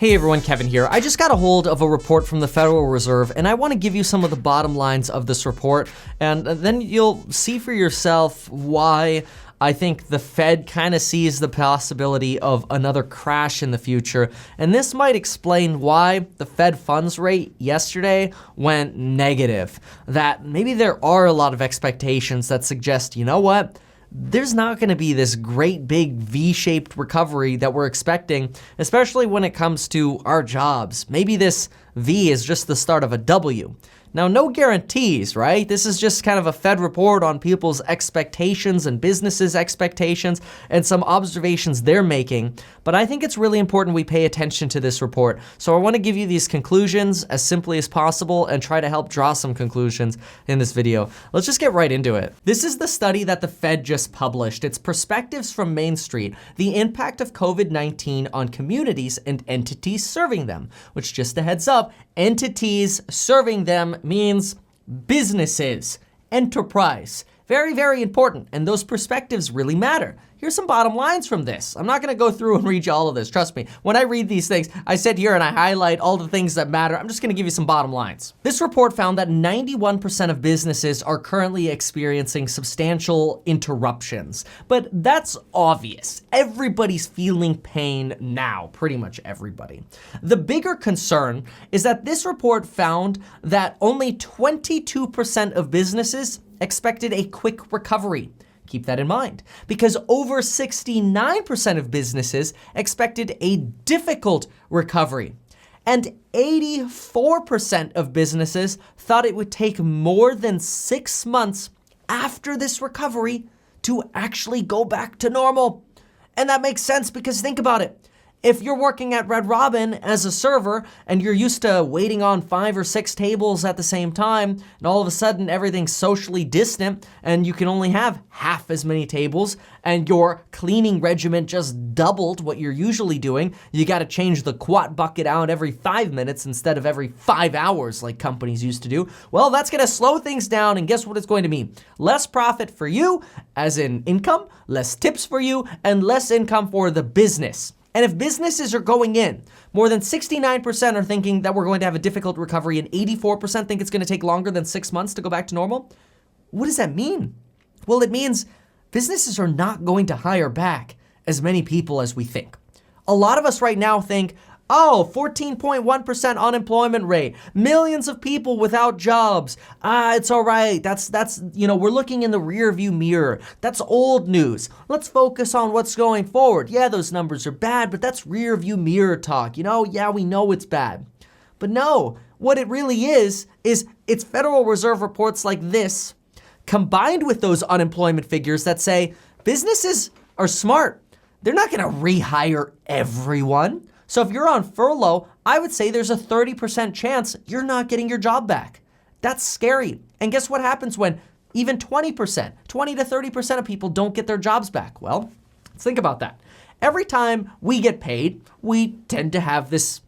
Hey everyone, Kevin here. I just got a hold of a report from the Federal Reserve and I want to give you some of the bottom lines of this report, and then you'll see for yourself why I think the Fed kind of sees the possibility of another crash in the future. And this might explain why the Fed funds rate yesterday went negative. That maybe there are a lot of expectations that suggest, you know what? There's not going to be this great big V-shaped recovery that we're expecting, especially when it comes to our jobs. Maybe this V is just the start of a W. Now, no guarantees, right? This is just kind of a Fed report on people's expectations and businesses' expectations and some observations they're making. But I think it's really important we pay attention to this report. So I want to give you these conclusions as simply as possible and try to help draw some conclusions in this video. Let's just get right into it. This is the study that the Fed just published. It's Perspectives from Main Street, the impact of COVID-19 on communities and entities serving them, which, just a heads up, entities serving them means businesses, enterprise. Very, very important, and those perspectives really matter. Here's some bottom lines from this. I'm not gonna go through and read you all of this, trust me. When I read these things, I sit here and I highlight all the things that matter. I'm just gonna give you some bottom lines. This report found that 91% of businesses are currently experiencing substantial interruptions, but that's obvious. Everybody's feeling pain now, pretty much everybody. The bigger concern is that this report found that only 22% of businesses expected a quick recovery. Keep that in mind, because over 69% of businesses expected a difficult recovery, and 84% of businesses thought it would take more than 6 months after this recovery to actually go back to normal. And that makes sense because think about it. If you're working at Red Robin as a server and you're used to waiting on 5 or 6 tables at the same time, and all of a sudden everything's socially distant and you can only have half as many tables and your cleaning regimen just doubled what you're usually doing, you gotta change the quat bucket out every 5 minutes instead of every 5 hours like companies used to do, well, that's gonna slow things down, and guess what it's going to mean? Less profit for you, as in income, less tips for you, and less income for the business. And if businesses are going in, more than 69% are thinking that we're going to have a difficult recovery and 84% think it's going to take longer than 6 months to go back to normal. What does that mean? Well, it means businesses are not going to hire back as many people as we think. A lot of us right now think, oh, 14.1% unemployment rate, millions of people without jobs. It's all right. That's we're looking in the rear view mirror. That's old news. Let's focus on what's going forward. Yeah, those numbers are bad, but that's rear view mirror talk. Yeah, we know it's bad. But no, what it really is it's Federal Reserve reports like this combined with those unemployment figures that say businesses are smart. They're not gonna rehire everyone. So if you're on furlough, I would say there's a 30% chance you're not getting your job back. That's scary. And guess what happens when even 20 to 30% of people don't get their jobs back? Well, let's think about that. Every time we get paid, we tend to have this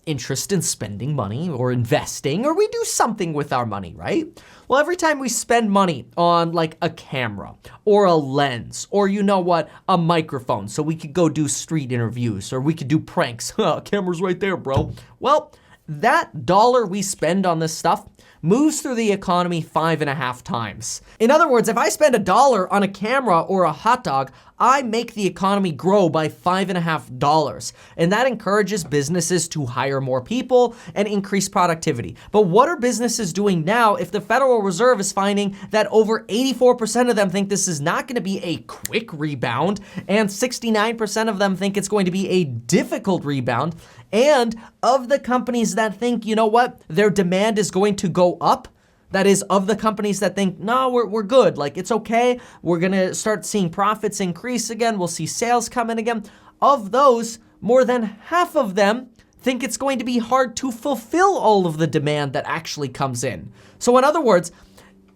interest in spending money or investing, or we do something with our money, right? Well, every time we spend money on like a camera or a lens or a microphone so we could go do street interviews or we could do pranks. Camera's right there, bro. Well, that dollar we spend on this stuff moves through the economy 5.5 times. In other words, if I spend $1 on a camera or a hot dog, I make the economy grow by $5.5. And that encourages businesses to hire more people and increase productivity. But what are businesses doing now if the Federal Reserve is finding that over 84% of them think this is not gonna be a quick rebound, and 69% of them think it's going to be a difficult rebound, and of the companies that think, their demand is going to go up, that is, of the companies that think, no, we're good, like it's okay, we're gonna start seeing profits increase again, we'll see sales come in again, of those, more than half of them think it's going to be hard to fulfill all of the demand that actually comes in. So in other words,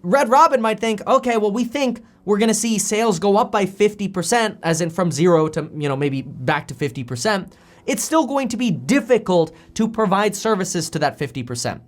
Red Robin might think, okay, well, we think we're gonna see sales go up by 50%, as in from 0 to, maybe back to 50%. It's still going to be difficult to provide services to that 50%.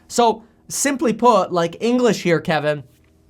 So simply put, like English here, Kevin,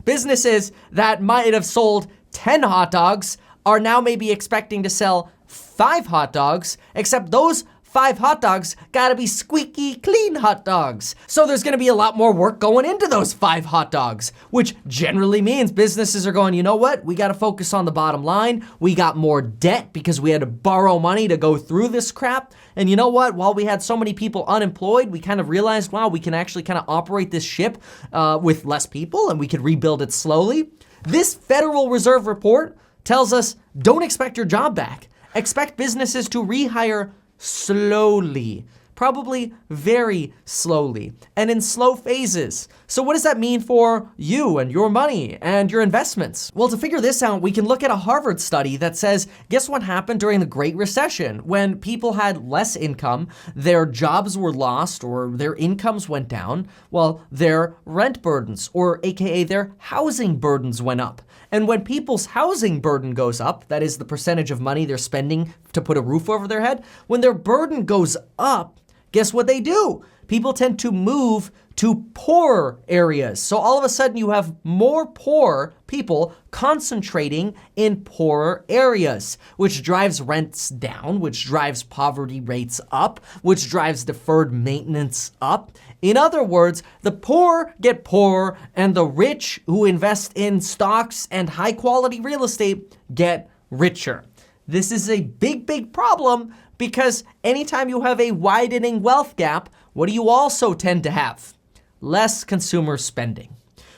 businesses that might have sold 10 hot dogs are now maybe expecting to sell 5 hot dogs, except those 5 hot dogs gotta be squeaky clean hot dogs. So there's gonna be a lot more work going into those 5 hot dogs, which generally means businesses are going, you know what? We gotta focus on the bottom line. We got more debt because we had to borrow money to go through this crap. And you know what? While we had so many people unemployed, we kind of realized, wow, we can actually kind of operate this ship with less people and we could rebuild it slowly. This Federal Reserve report tells us, don't expect your job back. Expect businesses to rehire slowly, probably very slowly, and in slow phases. So what does that mean for you and your money and your investments? Well, to figure this out, we can look at a Harvard study that says, guess what happened during the Great Recession? When people had less income, their jobs were lost or their incomes went down, well, their rent burdens, or AKA their housing burdens, went up. And when people's housing burden goes up, that is the percentage of money they're spending to put a roof over their head, when their burden goes up, guess what they do? People tend to move to poorer areas. So all of a sudden you have more poor people concentrating in poorer areas, which drives rents down, which drives poverty rates up, which drives deferred maintenance up. In other words, the poor get poorer and the rich who invest in stocks and high quality real estate get richer. This is a big, big problem because anytime you have a widening wealth gap, what do you also tend to have? Less consumer spending,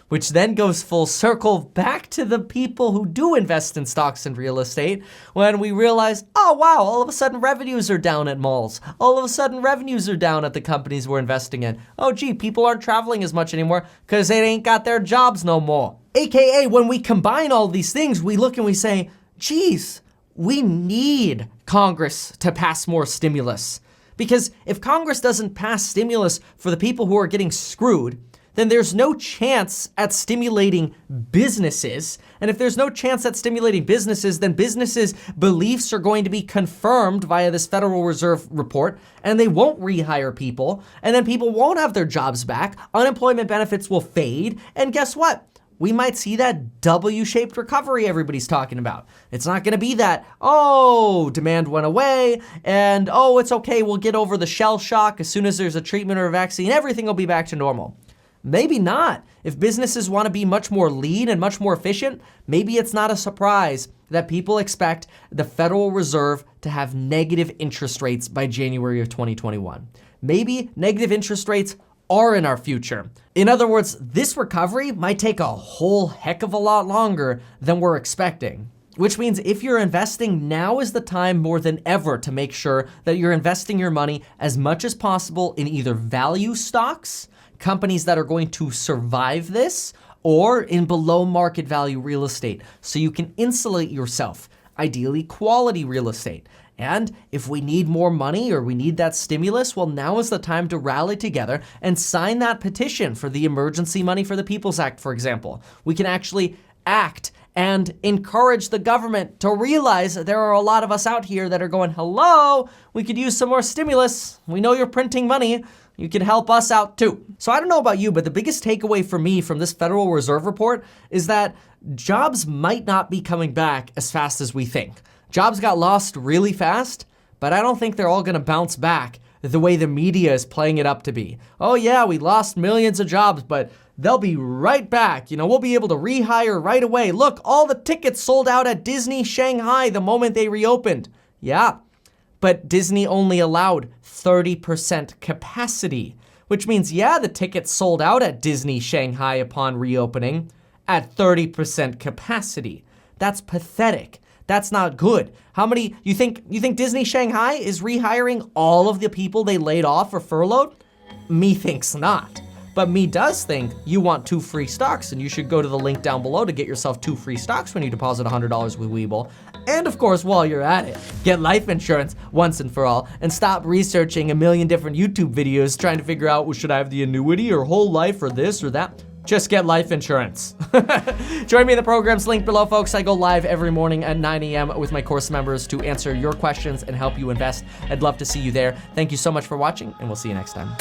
which then goes full circle back to the people who do invest in stocks and real estate when we realize, oh wow, all of a sudden revenues are down at malls. All of a sudden revenues are down at the companies we're investing in. Oh gee, people aren't traveling as much anymore because they ain't got their jobs no more. AKA, when we combine all these things, we look and we say, geez, we need Congress to pass more stimulus. Because if Congress doesn't pass stimulus for the people who are getting screwed, then there's no chance at stimulating businesses. And if there's no chance at stimulating businesses, then businesses' beliefs are going to be confirmed via this Federal Reserve report, and they won't rehire people, and then people won't have their jobs back, unemployment benefits will fade, and guess what? We might see that W-shaped recovery everybody's talking about. It's not gonna be that, oh, demand went away, and oh, it's okay, we'll get over the shell shock as soon as there's a treatment or a vaccine, everything will be back to normal. Maybe not. If businesses wanna be much more lean and much more efficient, maybe it's not a surprise that people expect the Federal Reserve to have negative interest rates by January of 2021. Maybe negative interest rates are in our future. In other words, this recovery might take a whole heck of a lot longer than we're expecting. Which means if you're investing, now is the time more than ever to make sure that you're investing your money as much as possible in either value stocks, companies that are going to survive this, or in below market value real estate, so you can insulate yourself, ideally quality real estate. And if we need more money or we need that stimulus, well, now is the time to rally together and sign that petition for the Emergency Money for the People's Act, for example. We can actually act and encourage the government to realize that there are a lot of us out here that are going, hello, we could use some more stimulus. We know you're printing money. You can help us out too. So I don't know about you, but the biggest takeaway for me from this Federal Reserve report is that jobs might not be coming back as fast as we think. Jobs got lost really fast, but I don't think they're all gonna bounce back the way the media is playing it up to be. Oh yeah, we lost millions of jobs, but they'll be right back. You know, we'll be able to rehire right away. Look, all the tickets sold out at Disney Shanghai the moment they reopened. Yeah, but Disney only allowed 30% capacity, which means, yeah, the tickets sold out at Disney Shanghai upon reopening at 30% capacity. That's pathetic. That's not good. How many, you think Disney Shanghai is rehiring all of the people they laid off or furloughed? Me thinks not. But me does think you want 2 free stocks, and you should go to the link down below to get yourself 2 free stocks when you deposit $100 with Webull. And of course, while you're at it, get life insurance once and for all, and stop researching a million different YouTube videos trying to figure out, well, should I have the annuity or whole life or this or that? Just get life insurance. Join me in the program's link below, folks. I go live every morning at 9 a.m. with my course members to answer your questions and help you invest. I'd love to see you there. Thank you so much for watching, and we'll see you next time.